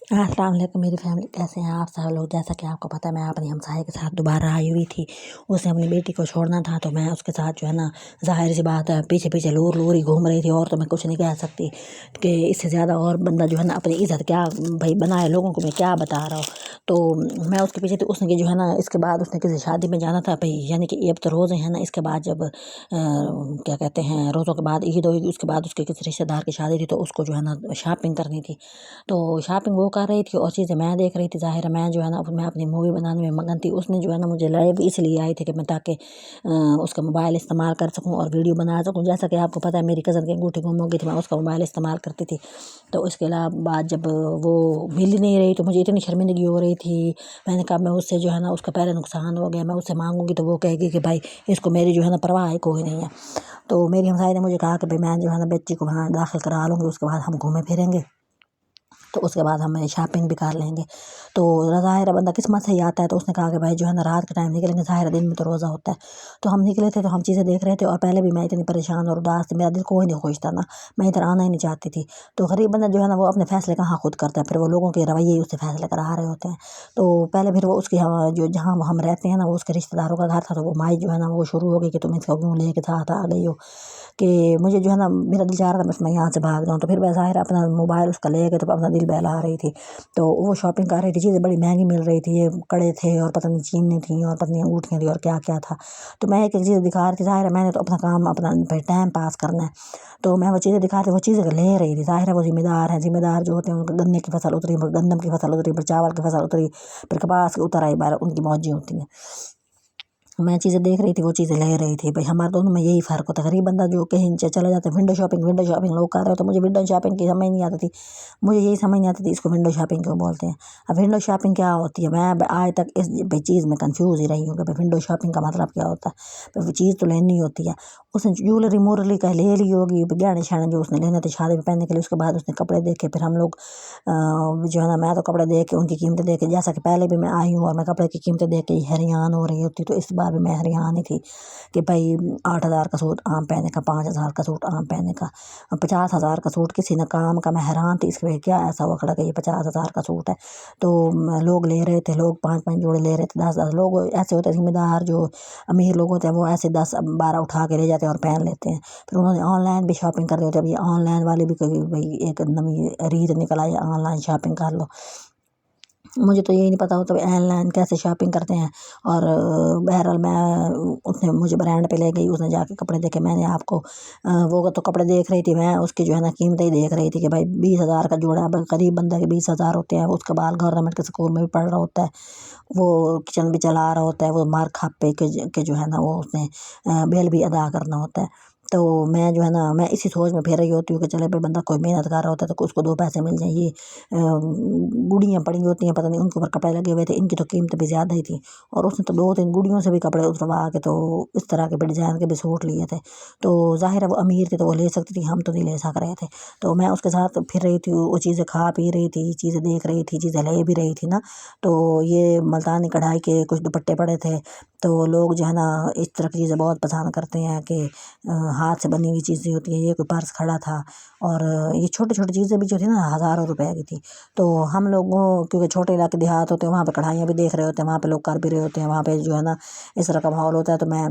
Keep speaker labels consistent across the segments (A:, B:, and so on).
A: अस्सलाम वालेकुम मेरी फैमिली, कैसे हैं आप सब लोग। जैसा कि आपको पता है, मैं अपनी हमसाये के साथ दोबारा आई हुई थी। उसे अपनी बेटी को छोड़ना था, तो मैं उसके साथ जो है ना, ज़ाहिर सी बात है, पीछे पीछे लूर लूर ही घूम रही थी। और तो मैं कुछ नहीं कह सकती कि इससे ज़्यादा। और बंदा जो है ना अपनी इज़्ज़त क्या भाई बनाए, लोगों को मैं क्या बता रहा हूँ। तो मैं उसके पीछे थी। उसने जो है ना, इसके बाद उसने किसी शादी में जाना था भाई, यानी कि अब तो रोज़े हैं ना। इसके बाद जब क्या कहते हैं, रोज़ों के बाद ईद हुई, उसके बाद उसके किसी रिश्तेदार की शादी थी, तो उसको जो है ना शॉपिंग करनी थी। तो शॉपिंग वो कर रही थी और चीज़ें मैं देख रही थी। ज़ाहिर है, मैं जो है ना मैं अपनी मूवी बनाने में मगन थी। उसने जो है ना मुझे लाए भी इसलिए आई थी कि मैं ताकि उसका मोबाइल इस्तेमाल कर सकूं और वीडियो बना सकूं। जैसा कि आपको पता है, मेरी कज़न की अंगूठी गुम हो गई थी, मैं उसका मोबाइल इस्तेमाल करती थी। तो उसके अलावा बाद जब वो मिल ही नहीं रही, तो मुझे इतनी शर्मिंदगी हो रही थी। मैंने कहा मैं उससे जो है ना, उसका पहले नुकसान हो गया, मैं उससे मांगूंगी तो वो कहेगी कि भाई इसको मेरी जो है ना परवाह है कोई नहीं है। तो मेरी हमसाई ने मुझे कहा कि भाई मैं जो है ना बच्ची को वहाँ दाखिल करा लूँगी, उसके बाद हम घूमे फिरेंगे, तो उसके बाद हम शॉपिंग भी कर लेंगे। तो ज़ाहिर है बंदा किस्मत से ही आता है। तो उसने कहा कि भाई जो है ना रात के टाइम निकलेंगे, ज़ाहिर है दिन में तो रोज़ा होता है। तो हम निकले थे, तो हम चीज़ें देख रहे थे। और पहले भी मैं इतनी परेशान और उदास थी, मेरा दिल कोई नहीं खुश था ना, मैं इधर आना ही नहीं चाहती थी। तो गरीब बंदा जो है ना, वो अपने फैसले कहाँ खुद करता है, फिर वो लोगों के रवैये ही उससे फैसले करा रहे होते हैं। तो पहले फिर वो उसकी जो जहाँ हम रहते हैं ना, वो उसके रिश्तेदारों का घर था। तो वो माई जो है ना, वो शुरू हो गई कि तुम इसको क्यों लेके साथ आ गई हो, कि मुझे जो है ना मेरा दिल चाह रहा था बस मैं यहाँ से भाग जाऊँ। तो फिर मैं ज़ाहिर अपना मोबाइल उसका ले गए, तो अपना दिल बहला रही थी। तो वो शॉपिंग कर रही थी, चीज़ें बड़ी महंगी मिल रही थी, ये कड़े थे और पता नहीं चीनी थी और पता नहीं अंगूठियाँ थी और क्या क्या था। तो मैं एक एक चीज़ दिखा रही थी। ज़ाहिर है मैंने तो अपना काम अपना टाइम पास करना है, तो मैं वो चीज़ें दिखा रही, वो चीज़ें ले रही थी। ज़ाहिर है वो ज़िम्मेदार है, ज़िम्मेदार जो होते हैं उनके गन्ने की फसल उतरी, गंदम की फसल उतरी, फिर चावल की फसल उतरी, फिर कपास की उतर आई, बार उनकी मौजें होती हैं। मैं चीज़ें देख रही थी, वो चीज़ें ले रही थी। भाई हमारे दोनों में यही फ़र्क होता है। गरीब बंदा जो कहीं चला जाता है, विंडो शॉपिंग लोग कर रहे हो, तो मुझे विंडो शॉपिंग की समझ नहीं आती थी। मुझे यही समझ नहीं आती थी इसको विंडो शॉपिंग क्यों बोलते हैं। अब विंडो शॉपिंग क्या होती है, मैं आज तक इस भाई चीज़ में कन्फ्यूज़ ही रही हूँ कि भाई विंडो शॉपिंग का मतलब क्या होता है। भाई चीज़ तो लेनी होती है। उसने ज्वेलरी मोरली का ले ली होगी, गहने शहने जो उसने लेने थे शादी में पहनने के लिए। उसके बाद उसने कपड़े देखे, फिर हम लोग जो है ना, मैं तो कपड़े देख के उनकी कीमतें देख के, जैसा कि पहले भी मैं आई हूँ और मैं कपड़े की कीमतें देख के हैरान हो रही होती, तो इस बार भी मैं हैरान ही थी कि भाई 8,000 का सूट आम पहने का, 5,000 का सूट आम पहने का, 50,000 का सूट किसी न काम का। मैं हैरान थी इसके क्या ऐसा हुआ खड़ा कि ये 50,000 का सूट है। तो लोग ले रहे थे, लोग 5-5 जोड़े ले रहे थे, 10-10 लोग ऐसे होते हैं ज़िम्मेदार, जो अमीर लोग होते हैं, वो ऐसे 10-12 उठा के ले जाते हैं और पहन लेते हैं। फिर उन्होंने ऑनलाइन भी शॉपिंग कर रहे होते हैं। अभी ऑनलाइन वाले भी कोई भाई एक नवी रीत निकल आई, ऑनलाइन शॉपिंग कर लो। मुझे तो यही नहीं पता होता ऑनलाइन कैसे शॉपिंग करते हैं। और बहरहाल मैं उसने मुझे ब्रांड पे ले गई, उसने जाके कपड़े देखे। मैंने आपको वो तो कपड़े देख रही थी, मैं उसकी जो है ना कीमतें ही देख रही थी कि भाई 20,000 का जोड़ा। गरीब बंदा के 20,000 होते हैं। उसका बाल गवर्नमेंट के स्कूल में भी पढ़ रहा होता है, वो किचन भी चला रहा होता है, वो मार खापे के जो है ना, वो उसने बिल भी अदा करना होता है। तो मैं जो है ना, मैं इसी सोच में फिर रही होती हूँ कि चले भाई बंदा कोई मेहनत कर रहा होता है तो उसको 2 पैसे मिल जाए। ये गुड़ियाँ पड़ी होती हैं, पता नहीं उनके ऊपर कपड़े लगे हुए थे, इनकी तो कीमत भी ज़्यादा ही थी। और उसने तो 2-3 गुड़ियों से भी कपड़े उतरवा के, तो इस तरह के डिज़ाइन के भी सूट लिए थे। तो ज़ाहिर है वो अमीर थी तो वो ले सकती थी, हम तो नहीं ले सक रहे थे। तो मैं उसके साथ फिर रही थी, वो चीज़ें खा पी रही थी, चीज़ें देख रही थी, चीज़ें ले भी रही थी ना। तो ये मुल्तानी कढ़ाई के कुछ दुपट्टे पड़े थे। तो लोग जो है ना इस तरह की चीज़ें बहुत पसंद करते हैं कि हाथ से बनी हुई चीज़ें होती हैं। ये कोई पर्स खड़ा था, और ये छोटी-छोटी चीज़ें भी जो थी ना, हज़ारों रुपए की थी। तो हम लोगों, क्योंकि छोटे इलाके देहात होते हैं, वहाँ पे कढ़ाइयाँ भी देख रहे होते हैं, वहाँ पे लोग कर भी रहे होते हैं, वहाँ पे जो है ना इस तरह का माहौल होता है। तो मैं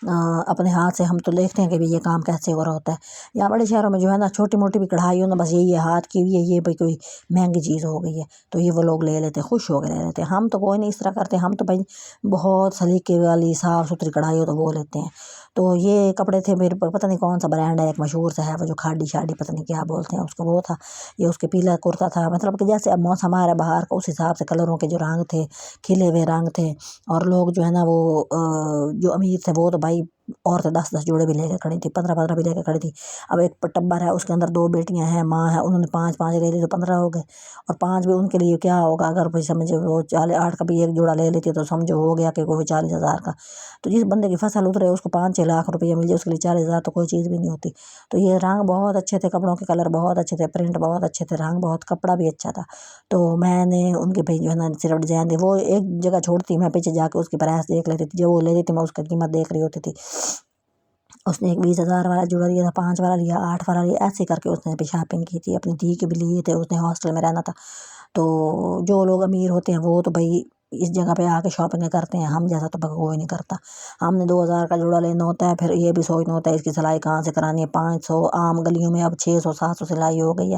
A: अपने हाथ से हम तो देखते हैं कि भाई ये काम कैसे हो रहा होता है। या बड़े शहरों में जो है ना छोटी मोटी भी कढ़ाई हो ना, बस यही है हाथ की भी है, ये भाई कोई महंगी चीज़ हो गई है तो ये वो लोग ले लेते हैं, खुश हो के ले लेते हैं। हम तो कोई नहीं इस तरह करते, हम तो भाई बहुत सलीके वाली साफ़ सुथरी कढ़ाई हो तो वो लेते हैं। तो ये कपड़े थे मेरे पता नहीं कौन सा ब्रांड है, एक मशहूर सा है वो जो खाडी शाडी पता नहीं क्या बोलते हैं उसको, वो था। ये उसके पीला कुर्ता था, मतलब कि जैसे अब मौसम आ रहा है बाहर का, उस हिसाब से कलरों के जो रंग थे, खिले हुए रंग थे। और लोग जो है ना वो जो अमीर थे वो तो भाई औरतें 10-10 जोड़े भी लेकर खड़ी थी, 15-15 भी लेकर खड़ी थी। अब एक टब्बर है, उसके अंदर 2 बेटियां हैं, माँ है, उन्होंने 5-5 ले ली तो 15 हो गए। और 5 भी उनके लिए क्या होगा, अगर भाई समझो वो 8 का भी एक जोड़ा ले लेती तो समझो हो गया कि कोई 40,000 का। तो जिस बंदे की फसल उतरे उसको 5-6 लाख रुपये मिल जाए, उसके लिए 40,000 तो कोई चीज़ भी नहीं होती। तो ये रंग बहुत अच्छे थे, कपड़ों के कलर बहुत अच्छे थे, प्रिंट बहुत अच्छे थे, रंग बहुत, कपड़ा भी अच्छा था। तो मैंने उनके भाई जो है ना सिर्फ डिजाइन थे, वो एक जगह छोड़ती, मैं पीछे जाके उसकी प्राइस देख लेती थी, जो वो ले लेती मैं उसका कीमत देख रही होती थी। اس نے ایک 20,000 والا جوڑا لیا تھا، 5 والا لیا، 8 والا لیا، ایسے کر کے اس نے بھی شاپنگ کی تھی، اپنی دھی کے بھی لیے تھے، اس نے ہاسٹل میں رہنا تھا۔ تو جو لوگ امیر ہوتے ہیں وہ تو بھائی اس جگہ پہ آ کے شاپنگیں کرتے ہیں، ہم جیسا تو کوئی نہیں کرتا۔ ہم نے 2,000 کا جوڑا لینا ہوتا ہے، پھر یہ بھی سوچنا ہوتا ہے اس کی سلائی کہاں سے کرانی ہے، 500 عام گلیوں میں اب 600 700 سلائی ہو گئی ہے۔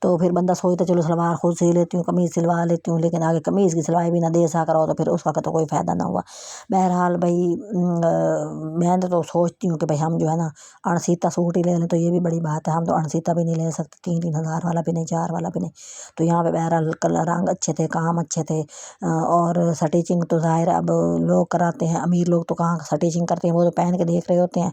A: تو پھر بندہ سوچتا چلو سلوار خود سی لیتی ہوں، قمیض سلوا لیتی ہوں، لیکن آگے قمیض کی سلائی بھی نہ دے سا کرو تو پھر اس وقت تو کوئی فائدہ نہ ہوا۔ بہرحال بھائی میں تو سوچتی ہوں کہ بھائی ہم جو ہے نا اڑسیتا سوٹ ہی لے لیں تو یہ بھی بڑی بات ہے، ہم تو اڑسیتا بھی نہیں لے سکتے، 3,000 والا بھی نہیں، 4 والا بھی نہیں۔ تو یہاں پہ بہرحال کلر رنگ اچھے تھے، کام اچھے تھے، اور سٹیچنگ تو ظاہر اب لوگ کراتے ہیں، امیر لوگ تو کہاں سٹیچنگ کرتے ہیں، وہ تو پہن کے دیکھ رہے ہوتے ہیں۔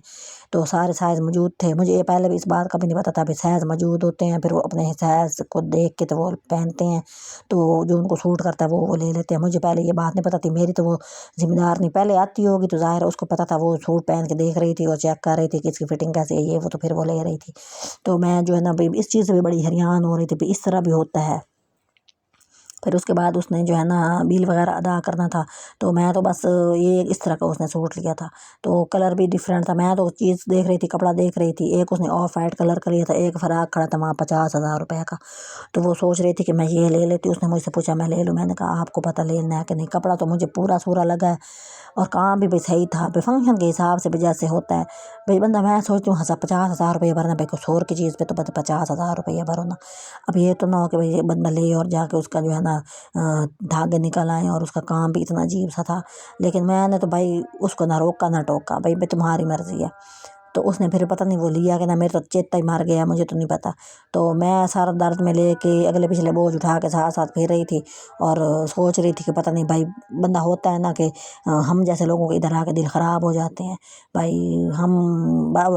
A: تو سارے سائز موجود تھے، مجھے یہ پہلے بھی اس بات کا بھی نہیں پتا تھا، بھی سائز موجود ہوتے ہیں، پھر وہ اپنے سائز کو دیکھ کے تو وہ پہنتے ہیں، تو جو ان کو سوٹ کرتا ہے وہ لے لیتے ہیں۔ مجھے پہلے یہ بات نہیں پتا تھی، میری تو وہ ذمہ دار نہیں پہلے آتی ہوگی تو ظاہر ہے اس کو پتا تھا، وہ سوٹ پہن کے دیکھ رہی تھی اور چیک کر رہی تھی کہ اس کی فٹنگ کیسے ہے، یہ وہ تو پھر وہ لے رہی تھی۔ تو میں جو ہے نا بھائی اس چیز سے بھی بڑی حیران ہو رہی تھی، اس طرح بھی ہوتا ہے۔ پھر اس کے بعد اس نے جو ہے نا بل وغیرہ ادا کرنا تھا، تو میں تو بس یہ اس طرح کا اس نے سوٹ لیا تھا، تو کلر بھی ڈیفرنٹ تھا۔ میں تو چیز دیکھ رہی تھی، کپڑا دیکھ رہی تھی، ایک اس نے آف وائٹ کلر کا لیا تھا، ایک فراق کھڑا تھا وہاں 50,000 روپے کا، تو وہ سوچ رہی تھی کہ میں یہ لے لیتی، اس نے مجھ سے پوچھا میں لے لوں، میں نے کہا آپ کو پتہ لینا ہے کہ نہیں، کپڑا تو مجھے پورا سورا لگا ہے اور کام بھی صحیح تھا، بے فنکشن کے حساب سے بھی جیسے ہوتا ہے بھائی بندہ، میں سوچتی ہوں 50,000 روپیہ بھرنا، بھائی کچھ اور کی چیز پہ تو 50,000 روپیہ بھرو نا۔ اب یہ تو نہ ہو کہ بھائی بندہ لے اور جا کے اس کا جو ہے نا دھاگے نکل آئیں، اور اس کا کام بھی اتنا عجیب سا تھا، لیکن میں نے تو بھائی اس کو نہ روکا نہ ٹوکا، بھائی تمہاری مرضی ہے۔ تو اس نے پھر پتہ نہیں وہ لیا کہ نہ، میرے تو چیتا ہی مار گیا، مجھے تو نہیں پتا۔ تو میں سارا درد میں لے کے اگلے پچھلے بوجھ اٹھا کے ساتھ ساتھ پھر رہی تھی، اور سوچ رہی تھی کہ پتہ نہیں بھائی بندہ ہوتا ہے نا کہ ہم جیسے لوگوں کے ادھر آ کے دل خراب ہو جاتے ہیں، بھائی ہم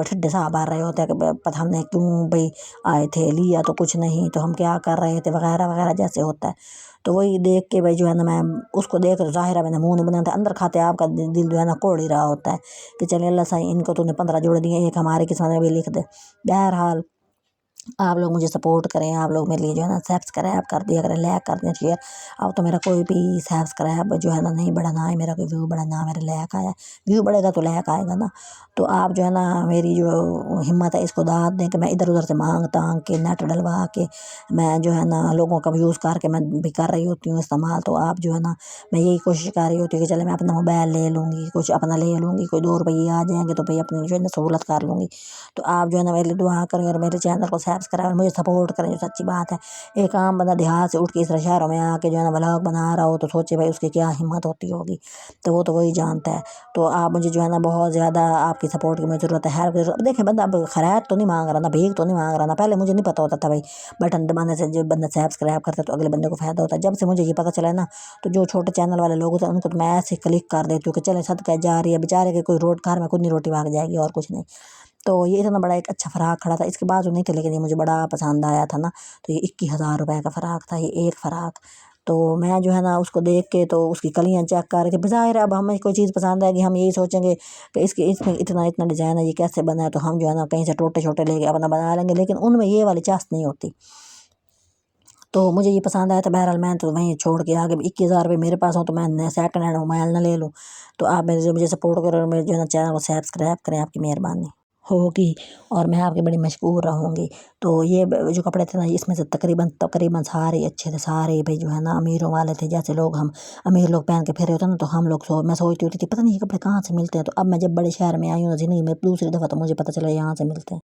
A: ٹھڈے صاحب مار رہے ہوتے ہیں کہ پتہ ہم نے کیوں بھائی آئے تھے، لیا تو کچھ نہیں، تو ہم کیا کر رہے تھے وغیرہ وغیرہ جیسے ہوتا ہے۔ تو وہی دیکھ کے بھائی جو ہے نا میں اس کو دیکھ ظاہرہ میں نے منہ نہیں بناتا، اندر کھاتے آپ کا دل جو ہے نا کوڑ ہی رہا ہوتا ہے کہ چلے اللہ صحیح، ان کو تو نے 15 جوڑ دیے، ایک ہمارے قسمت میں بھی لکھ دے۔ بہرحال آپ لوگ مجھے سپورٹ کریں، آپ لوگ میرے لیے جو ہے نا سبسکرائب کر دیا کریں، لائک کر دیں، شیئر۔ اب تو میرا کوئی بھی سبسکرائب جو ہے نا نہیں بڑھا، نہ ہی میرا کوئی ویو بڑھا، نہ میرا لائک آیا، ویو بڑھے گا تو لائک آئے گا نا۔ تو آپ جو ہے نا میری جو ہمت ہے اس کو داد دیں کہ میں ادھر ادھر سے مانگ تانگ کے نیٹ ڈلوا کے میں جو ہے نا لوگوں کا یوز کر کے میں بھی کر رہی ہوتی ہوں استعمال، تو آپ جو ہے نا میں یہی کوشش کر رہی ہوتی ہوں کہ چلے میں اپنا موبائل لے لوں گی، کچھ اپنا لے لوں گی، کوئی 2 روپئے آ جائیں گے تو بھائی اپنی جو ہے نا سہولت کر لوں گی۔ تو آپ جو ہے نا میرے لیے دعا کریں اور میرے چینل کو سبسکرائب، مجھے سپورٹ کریں، جو سچی بات ہے۔ ایک عام بندہ دیہات سے اٹھ کے اس طرح شہروں میں آ کے جو ہے نا ولاگ بنا رہا ہو تو سوچے بھائی اس کی کیا ہمت ہوتی ہوگی، تو وہ تو وہی جانتا ہے۔ تو آپ مجھے جو ہے نا بہت زیادہ آپ کی سپورٹ کی مجھے ضرورت ہے، ہیلپ کی ضرورت۔ دیکھیں بندہ اب خیرات تو نہیں مانگ رہا نا، بھیک تو نہیں مانگ رہا نا، پہلے مجھے نہیں پتا ہوتا تھا بھائی بٹن دبانے سے جو بندہ سبسکرائب کرتا ہے تو اگلے بندے کو فائدہ ہوتا ہے۔ جب سے مجھے یہ پتہ چلا ہے نا، تو جو چھوٹے چینل والے لوگ ہوتے ہیں ان کو تو میں ایسے کلک کر دیتی ہوں کہ چلیں صدقہ جاریہ، بیچارے کے کوئی گھر میں کتنی روٹی مانگ جائے گی اور کچھ نہیں۔ تو یہ اتنا بڑا ایک اچھا فراق کھڑا تھا، اس کے بعد جو نہیں تھے لیکن یہ مجھے بڑا پسند آیا تھا نا، تو یہ 21,000 روپے کا فراق تھا، یہ ایک فراق۔ تو میں جو ہے نا اس کو دیکھ کے تو اس کی کلیاں چیک کر رہی تھی، بظاہر اب ہمیں کوئی چیز پسند آئے گی ہم یہی سوچیں گے کہ اس میں اتنا ڈیزائن ہے، یہ کیسے بنا ہے، تو ہم جو ہے نا کہیں سے ٹوٹے چھوٹے لے کے اپنا بنا لیں گے، لیکن ان میں یہ والی چاست نہیں ہوتی۔ تو مجھے یہ پسند آیا، تو بہرحال میں تو وہیں چھوڑ کے آگے 21,000 روپے میرے پاس ہوں تو میں سیکنڈ ہینڈ موبائل نہ لے لوں۔ تو آپ مجھے سپورٹ کرو اور میرے جو ہے نا چینل کو سبسکرائب کریں، آپ کی مہربانی ہوگی اور میں آپ کی بڑی مشکور رہوں گی۔ تو یہ جو کپڑے تھے نا اس میں سے تقریباً سارے اچھے تھے، سارے بھائی جو ہے نا امیروں والے تھے، جیسے لوگ ہم امیر لوگ پہن کے پھر رہے ہوتے ہیں نا، تو ہم لوگ میں سوچتی ہوتی تھی پتہ نہیں یہ کپڑے کہاں سے ملتے ہیں، تو اب میں جب بڑے شہر میں آئی ہوں زندگی میں دوسری دفعہ تو مجھے پتہ چلا یہاں سے ملتے ہیں۔